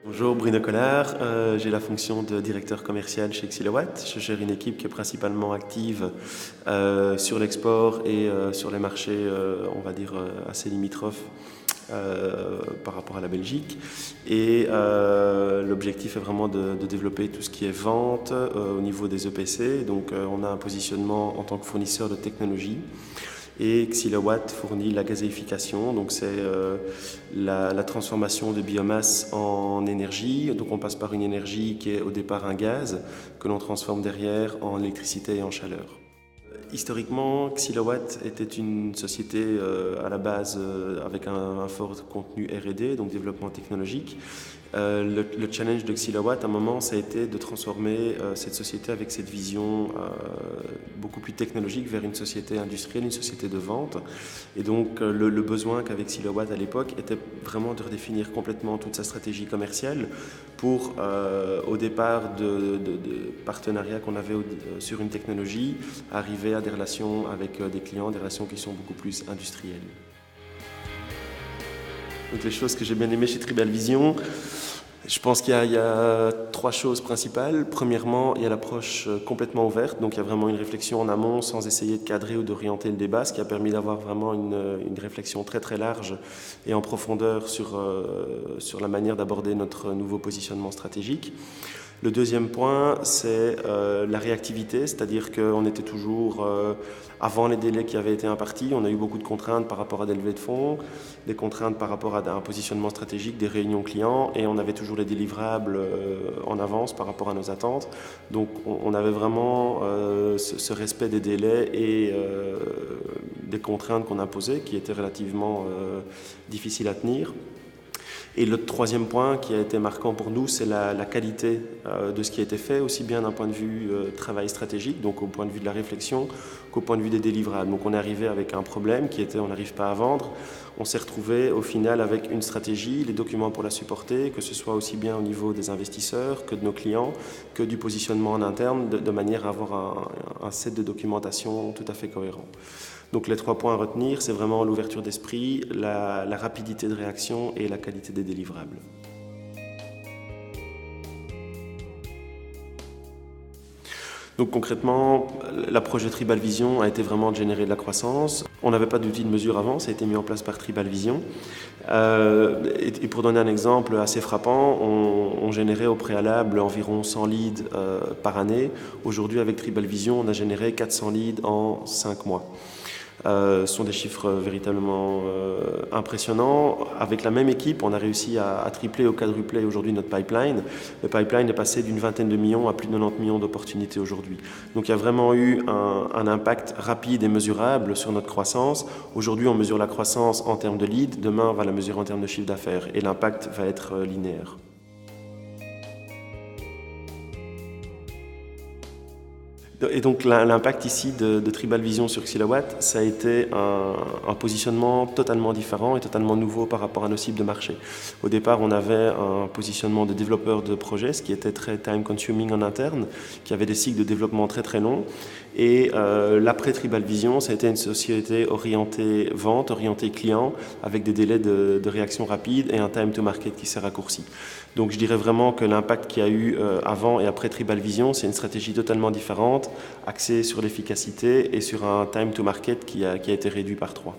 Bonjour, Bruno Collard, j'ai la fonction de directeur commercial chez Xilowatt. Je gère une équipe qui est principalement active sur l'export et sur les marchés, on va dire, assez limitrophes par rapport à la Belgique. Et l'objectif est vraiment de développer tout ce qui est vente au niveau des EPC. Donc on a un positionnement en tant que fournisseur de technologie. Et Xilowatt fournit la gazéification, donc c'est la transformation de biomasse en énergie. Donc on passe par une énergie qui est au départ un gaz, que l'on transforme derrière en électricité et en chaleur. Historiquement, Xilowatt était une société à la base avec un fort contenu R&D, donc développement technologique. Le challenge de Xilowatt, à un moment, ça a été de transformer cette société avec cette vision beaucoup plus technologique vers une société industrielle, une société de vente. Et donc le besoin qu'avait Xilowatt à l'époque était vraiment de redéfinir complètement toute sa stratégie commerciale pour, au départ de partenariats qu'on avait sur une technologie, arriver à des relations avec des clients, des relations qui sont beaucoup plus industrielles. Donc les choses que j'ai bien aimées chez Tribal Vision, je pense qu'il y a trois choses principales. Premièrement, il y a l'approche complètement ouverte, donc il y a vraiment une réflexion en amont sans essayer de cadrer ou d'orienter le débat, ce qui a permis d'avoir vraiment une réflexion très très large et en profondeur sur la manière d'aborder notre nouveau positionnement stratégique. Le deuxième point, c'est la réactivité, c'est-à-dire qu'on était toujours, avant les délais qui avaient été impartis, on a eu beaucoup de contraintes par rapport à des levées de fonds, des contraintes par rapport à un positionnement stratégique, des réunions clients, et on avait toujours les délivrables en avance par rapport à nos attentes. Donc on avait vraiment ce respect des délais et des contraintes qu'on imposait, qui étaient relativement difficiles à tenir. Et le troisième point qui a été marquant pour nous, c'est la qualité de ce qui a été fait, aussi bien d'un point de vue travail stratégique, donc au point de vue de la réflexion, qu'au point de vue des délivrables. Donc on est arrivé avec un problème qui était on n'arrive pas à vendre. On s'est retrouvé au final avec une stratégie, les documents pour la supporter, que ce soit aussi bien au niveau des investisseurs que de nos clients, que du positionnement en interne, de manière à avoir un set de documentation tout à fait cohérent. Donc les trois points à retenir, c'est vraiment l'ouverture d'esprit, la rapidité de réaction et la qualité des délivrables. Donc concrètement, l'approche de Tribal Vision a été vraiment de générer de la croissance. On n'avait pas d'outil de mesure avant, ça a été mis en place par Tribal Vision. Et pour donner un exemple assez frappant, on générait au préalable environ 100 leads par année. Aujourd'hui, avec Tribal Vision, on a généré 400 leads en 5 mois. Ce sont des chiffres véritablement impressionnants. Avec la même équipe, on a réussi à tripler ou quadrupler aujourd'hui notre pipeline. Le pipeline est passé d'une vingtaine de millions à plus de 90 millions d'opportunités aujourd'hui. Donc il y a vraiment eu un impact rapide et mesurable sur notre croissance. Aujourd'hui, on mesure la croissance en termes de leads. Demain, on va la mesurer en termes de chiffre d'affaires. Et l'impact va être linéaire. Et donc l'impact ici de Tribal Vision sur Xilowatt, ça a été un positionnement totalement différent et totalement nouveau par rapport à nos cibles de marché. Au départ, on avait un positionnement de développeur de projet, ce qui était très time consuming en interne, qui avait des cycles de développement très très longs. Et l'après Tribal Vision, ça a été une société orientée vente, orientée client, avec des délais de réaction rapide et un time to market qui s'est raccourci. Donc je dirais vraiment que l'impact qu'il y a eu avant et après Tribal Vision, c'est une stratégie totalement différente, axée sur l'efficacité et sur un time to market qui a été réduit par 3.